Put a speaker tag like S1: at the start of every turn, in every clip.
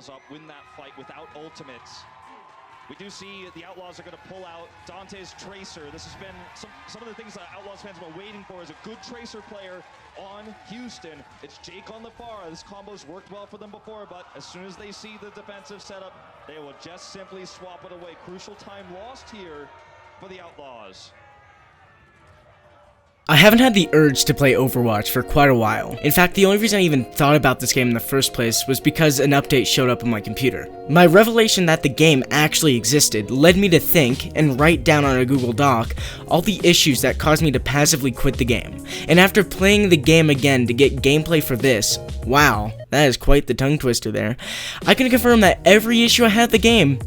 S1: up, win that fight without ultimates. We do see the Outlaws are going to pull out Dante's Tracer. This has been some of the things that Outlaws fans have been waiting for is a good Tracer player on Houston. It's Jake on the Pharah. This combo's worked well for them before, but as soon as they see the defensive setup, they will just simply swap it away. Crucial time lost here for the Outlaws.
S2: I haven't had the urge to play Overwatch for quite a while. In fact, the only reason I even thought about this game in the first place was because an update showed up on my computer. My revelation that the game actually existed led me to think and write down on a Google Doc all the issues that caused me to passively quit the game. And after playing the game again to get gameplay for this, wow, that is quite the tongue twister there, I can confirm that every issue I had with the game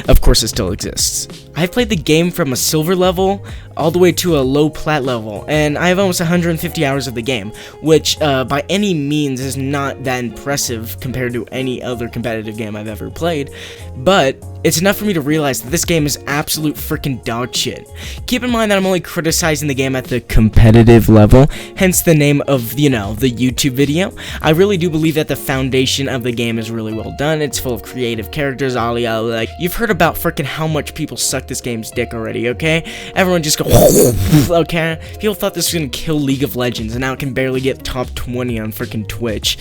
S2: of course it still exists. I've played the game from a silver level all the way to a low plat level, and I have almost 150 hours of the game, which by any means is not that impressive compared to any other competitive game I've ever played, but it's enough for me to realize that this game is absolute freaking dog shit. Keep in mind that I'm only criticizing the game at the competitive level, hence the name of, you know, the YouTube video. I really do believe that the foundation of the game is really well done. It's full of creative characters, like, you've heard about freaking how much people suck this game's dick already, okay? Everyone just go, okay? People thought this was gonna kill League of Legends, and now it can barely get top 20 on freaking Twitch.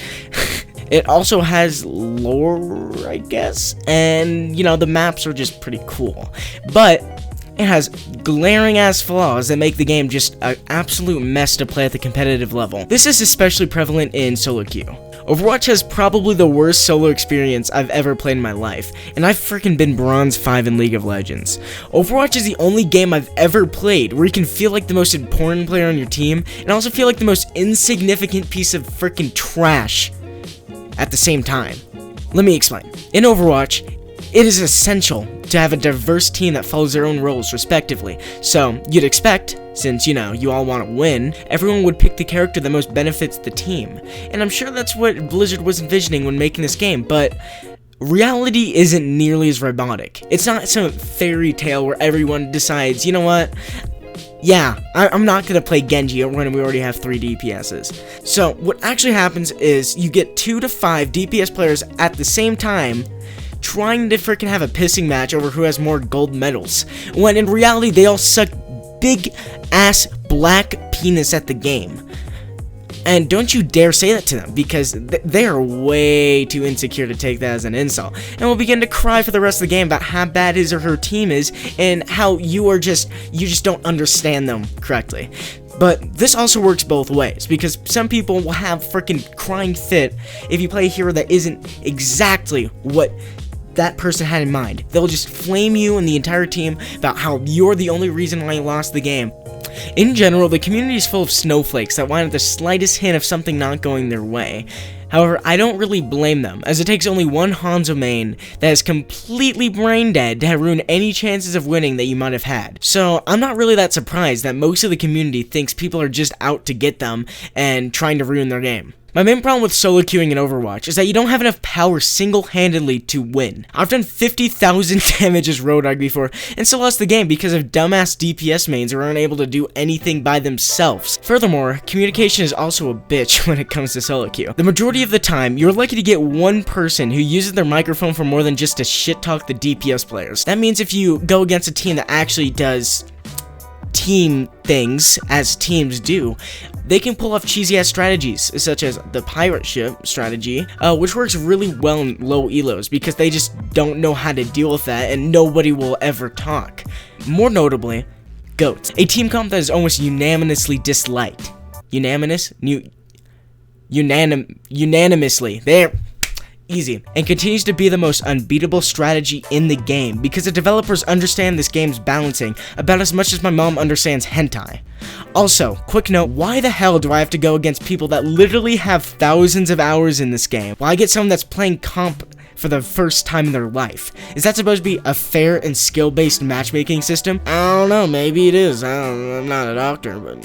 S2: It also has lore, I guess, and, you know, the maps are just pretty cool, but it has glaring ass flaws that make the game just an absolute mess to play at the competitive level. This is especially prevalent in solo queue. Overwatch has probably the worst solo experience I've ever played in my life, and I've freaking been bronze 5 in League of Legends. Overwatch is the only game I've ever played where you can feel like the most important player on your team, and also feel like the most insignificant piece of freaking trash at the same time. Let me explain. In Overwatch, it is essential to have a diverse team that follows their own roles respectively. So, you'd expect, since, you know, you all want to win, everyone would pick the character that most benefits the team. And I'm sure that's what Blizzard was envisioning when making this game, but reality isn't nearly as robotic. It's not some fairy tale where everyone decides, you know what? Yeah, I'm not going to play Genji when we already have 3 DPSs. So, what actually happens is you get 2 to 5 DPS players at the same time trying to freaking have a pissing match over who has more gold medals, when in reality they all suck big ass black penis at the game. And don't you dare say that to them, because they are way too insecure to take that as an insult, and will begin to cry for the rest of the game about how bad his or her team is, and how you just don't understand them correctly. But this also works both ways, because some people will have freaking crying fit if you play a hero that isn't exactly what that person had in mind. They'll just flame you and the entire team about how you're the only reason why you lost the game. In general, the community is full of snowflakes that whine at the slightest hint of something not going their way. However, I don't really blame them, as it takes only one Hanzo main that is completely brain dead to ruin any chances of winning that you might have had. So, I'm not really that surprised that most of the community thinks people are just out to get them and trying to ruin their game. My main problem with solo queuing in Overwatch is that you don't have enough power single-handedly to win. I've done 50,000 damage as Roadhog before, and still lost the game because of dumbass DPS mains who aren't able to do anything by themselves. Furthermore, communication is also a bitch when it comes to solo queue. The majority of the time, you're lucky to get one person who uses their microphone for more than just to shit-talk the DPS players. That means if you go against a team that actually does team things, as teams do, they can pull off cheesy ass strategies, such as the pirate ship strategy, which works really well in low elos because they just don't know how to deal with that and nobody will ever talk. More notably, GOATs, a team comp that is almost unanimously disliked. Unanimously. There. Easy, and continues to be the most unbeatable strategy in the game because the developers understand this game's balancing about as much as my mom understands hentai. Also, quick note, why the hell do I have to go against people that literally have thousands of hours in this game while I get someone that's playing comp for the first time in their life? Is that supposed to be a fair and skill-based matchmaking system? I don't know, maybe it is. I'm not a doctor, but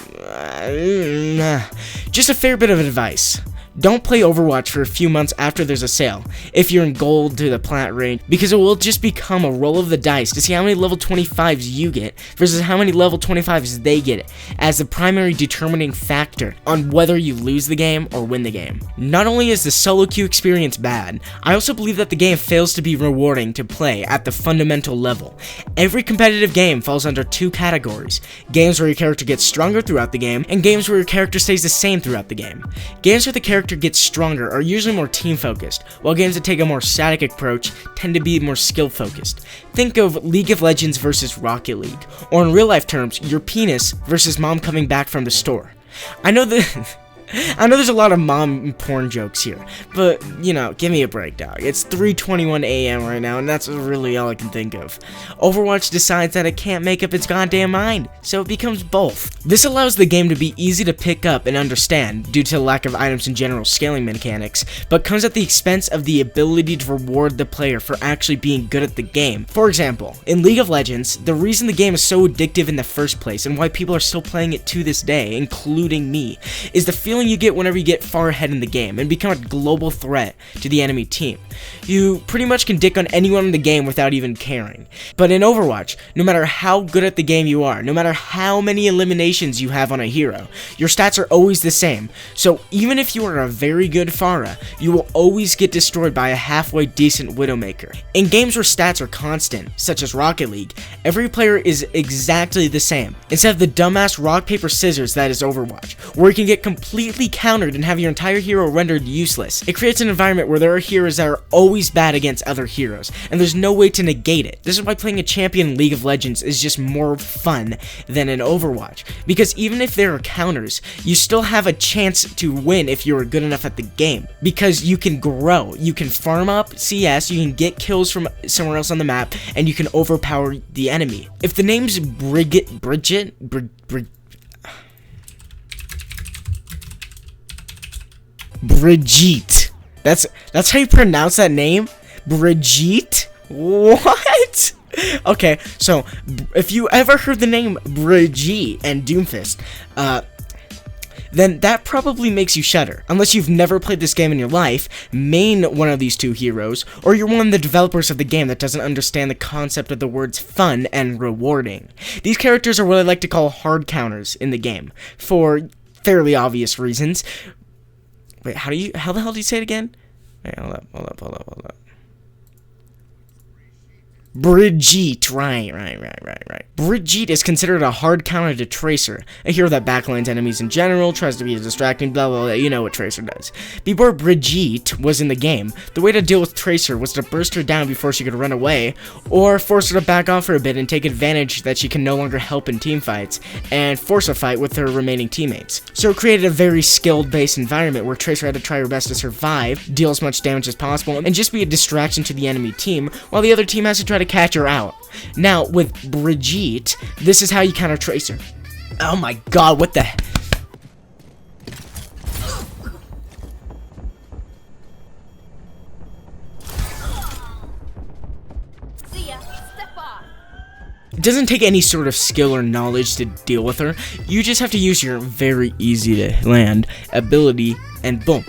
S2: just a fair bit of advice. don't play Overwatch for a few months after there's a sale, if you're in gold to the plat range, because it will just become a roll of the dice to see how many level 25s you get versus how many level 25s they get, as the primary determining factor on whether you lose the game or win the game. Not only is the solo queue experience bad, I also believe that the game fails to be rewarding to play at the fundamental level. Every competitive game falls under two categories: games where your character gets stronger throughout the game, and games where your character stays the same throughout the game. Games where the character gets stronger are usually more team focused, while games that take a more static approach tend to be more skill focused. Think of League of Legends versus Rocket League, or in real life terms, your penis versus mom coming back from the store. I know there's a lot of mom porn jokes here, but, you know, give me a break, dog. It's 3:21 a.m. right now, and that's really all I can think of. Overwatch decides that it can't make up its goddamn mind, so it becomes both. This allows the game to be easy to pick up and understand due to the lack of items and general scaling mechanics, but comes at the expense of the ability to reward the player for actually being good at the game. For example, in League of Legends, the reason the game is so addictive in the first place and why people are still playing it to this day, including me, is the feeling you get whenever you get far ahead in the game and become a global threat to the enemy team. You pretty much can dick on anyone in the game without even caring. But in Overwatch, no matter how good at the game you are, no matter how many eliminations you have on a hero, your stats are always the same. So even if you are a very good Pharah, you will always get destroyed by a halfway decent Widowmaker. In games where stats are constant, such as Rocket League, every player is exactly the same, instead of the dumbass rock, paper, scissors that is Overwatch, where you can get completely countered and have your entire hero rendered useless. It creates an environment where there are heroes that are always bad against other heroes, and there's no way to negate it. This is why playing a champion in League of Legends is just more fun than in Overwatch, because even if there are counters, you still have a chance to win if you're good enough at the game, because you can grow, you can farm up CS, you can get kills from somewhere else on the map, and you can overpower the enemy. If the name's Brigitte, that's how you pronounce that name? Brigitte? What? Okay, so if you ever heard the name Brigitte and Doomfist, then that probably makes you shudder. Unless you've never played this game in your life, main one of these two heroes, or you're one of the developers of the game that doesn't understand the concept of the words fun and rewarding. These characters are what I like to call hard counters in the game, for fairly obvious reasons. Wait, how the hell do you say it again? Wait, hold up. Brigitte, right. Brigitte is considered a hard counter to Tracer, a hero that backlines enemies in general, tries to be distracting, blah blah blah, you know what Tracer does. Before Brigitte was in the game, the way to deal with Tracer was to burst her down before she could run away, or force her to back off for a bit and take advantage that she can no longer help in team fights, and force a fight with her remaining teammates. So it created a very skill-based environment where Tracer had to try her best to survive, deal as much damage as possible, and just be a distraction to the enemy team, while the other team has to try to catch her out. Now, with Brigitte, this is how you counter Tracer. Oh my god, what the heck? It doesn't take any sort of skill or knowledge to deal with her. You just have to use your very easy to land ability, and boom.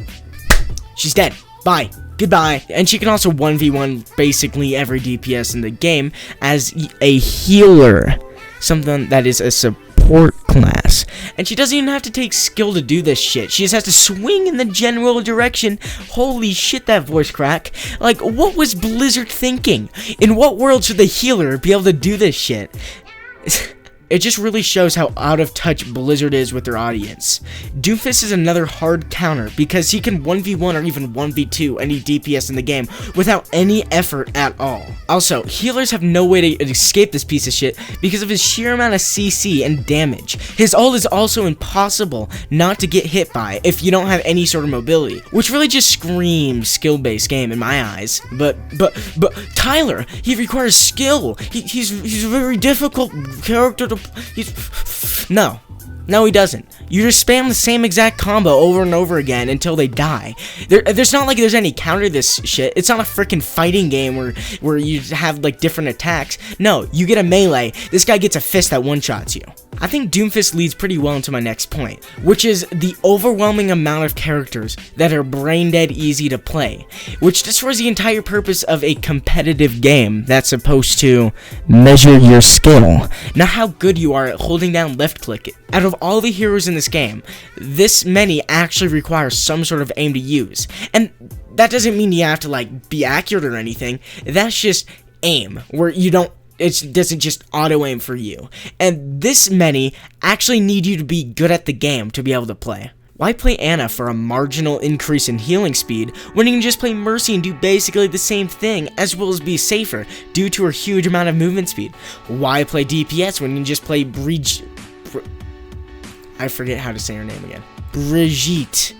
S2: She's dead. Bye. Goodbye. And she can also 1v1 basically every DPS in the game as a healer. Something that is a support class. And she doesn't even have to take skill to do this shit. She just has to swing in the general direction. Holy shit, that voice crack. Like, what was Blizzard thinking? In what world should the healer be able to do this shit? It just really shows how out of touch Blizzard is with their audience. Doomfist is another hard counter because he can 1v1 or even 1v2 any DPS in the game without any effort at all. Also, healers have no way to escape this piece of shit because of his sheer amount of CC and damage. His ult is also impossible not to get hit by if you don't have any sort of mobility, which really just screams skill-based game in my eyes. But Tyler, he requires skill. He's a very difficult character to No, he doesn't. You just spam the same exact combo over and over again until they die. There's not like there's any counter to this shit. It's not a freaking fighting game where you have like different attacks. No, you get a melee. This guy gets a fist that one-shots you. I think Doomfist leads pretty well into my next point, which is the overwhelming amount of characters that are brain dead easy to play, which destroys the entire purpose of a competitive game that's supposed to measure your skill, not how good you are at holding down left click. Out of all the heroes in this game, this many actually require some sort of aim to use, and that doesn't mean you have to like be accurate or anything. That's just aim, where you don't, it doesn't just auto-aim for you. And this many actually need you to be good at the game to be able to play. Why play Ana for a marginal increase in healing speed when you can just play Mercy and do basically the same thing as well as be safer due to her huge amount of movement speed? Why play DPS when you can just play I forget how to say her name again. Brigitte,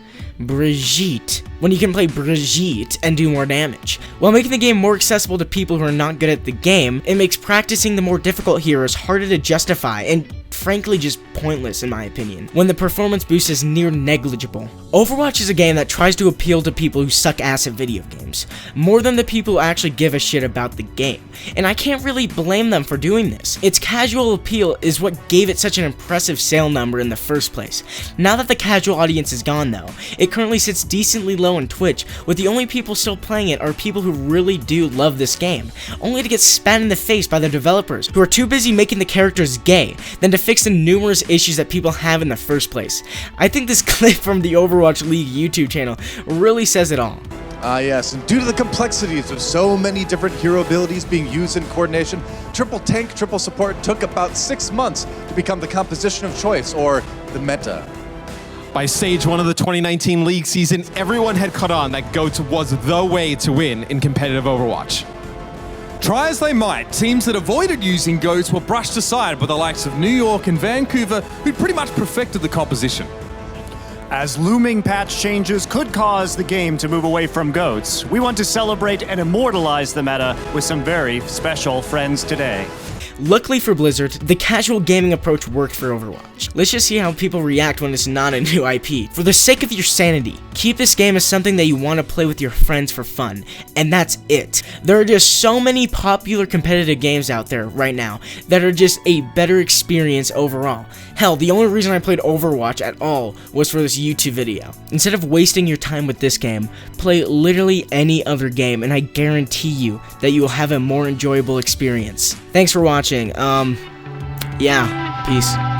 S2: when you can play Brigitte and do more damage. While making the game more accessible to people who are not good at the game, it makes practicing the more difficult heroes harder to justify and frankly just pointless in my opinion, when the performance boost is near negligible. Overwatch is a game that tries to appeal to people who suck ass at video games, more than the people who actually give a shit about the game, and I can't really blame them for doing this. Its casual appeal is what gave it such an impressive sale number in the first place. Now that the casual audience is gone though, it currently sits decently low on Twitch, with the only people still playing it are people who really do love this game, only to get spat in the face by the developers, who are too busy making the characters gay than to fix the numerous issues that people have in the first place. I think this clip from the Overwatch League YouTube channel really says it all.
S3: Yes, and due to the complexities of so many different hero abilities being used in coordination, triple tank, triple support took about 6 months to become the composition of choice, or the meta.
S4: By stage 1 of the 2019 League season, everyone had caught on that GOAT was the way to win in competitive Overwatch. Try as they might, teams that avoided using GOATs were brushed aside by the likes of New York and Vancouver, who'd pretty much perfected the composition.
S5: As looming patch changes could cause the game to move away from GOATs, we want to celebrate and immortalize the meta with some very special friends today.
S2: Luckily for Blizzard, the casual gaming approach worked for Overwatch. Let's just see how people react when it's not a new IP. For the sake of your sanity, keep this game as something that you want to play with your friends for fun, and that's it. There are just so many popular competitive games out there right now that are just a better experience overall. Hell, the only reason I played Overwatch at all was for this YouTube video. Instead of wasting your time with this game, play literally any other game, and I guarantee you that you will have a more enjoyable experience. Thanks for watching. Yeah, peace.